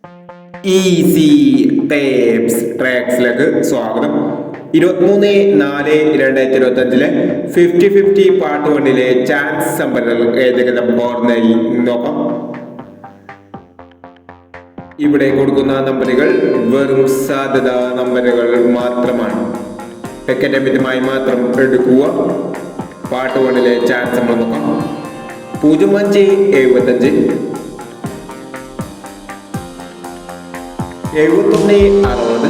Easy tapes ട്രാക്സിലേക്ക് സ്വാഗതം. 23/4/2025 50-50 part 1 chance സംഭരണങ്ങൾ ഏതൊക്കെ നമുക്ക് ഓർമ്മയായി നോക്കാം. ഇവിടെ കൊടുക്കുന്ന നമ്പറുകൾ വെറും സാധ്യതാ നമ്പറുകൾ മാത്രമാണ്. ടിക്കറ്റ് മാത്രം എടുക്കുക. പാർട്ട് 1 ചാൻസ് നമ്മൾ നോക്കാം. 05-75 71-60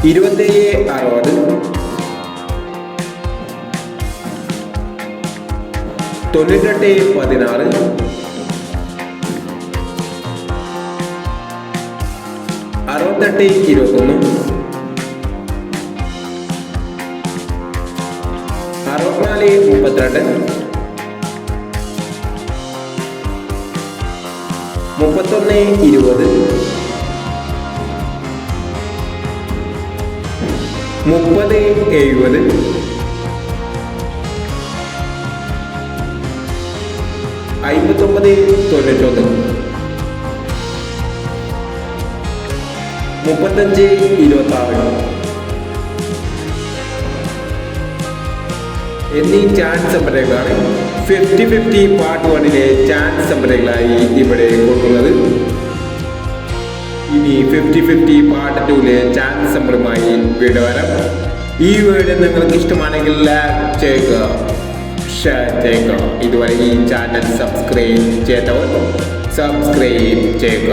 27-60 98-16 68-21 64-32 31-20 30-70 59-91 35-26 എന്നീ ചാൻസ് നമ്പറുകളാണ് 50-50 പാർട്ട് 1 ചാൻസ് നമ്പറുകളായി ഇവിടെ കൊടുക്കുന്നത്. ഇനി 50-50 പാർട്ട് 2 ചാൻസ് നമ്പറുമായി വീണ്ടും വരാം. ഈ വീഡിയോ നിങ്ങൾക്ക് ഇഷ്ടമാണെങ്കിൽ ലൈക്ക് ചെയ്യുക, ഷെയർ ചെയ്യുക. ഇതുവരെ ഈ ചാനൽ സബ്സ്ക്രൈബ് ചെയ്തവർ സബ്സ്ക്രൈബ് ചെയ്യുക.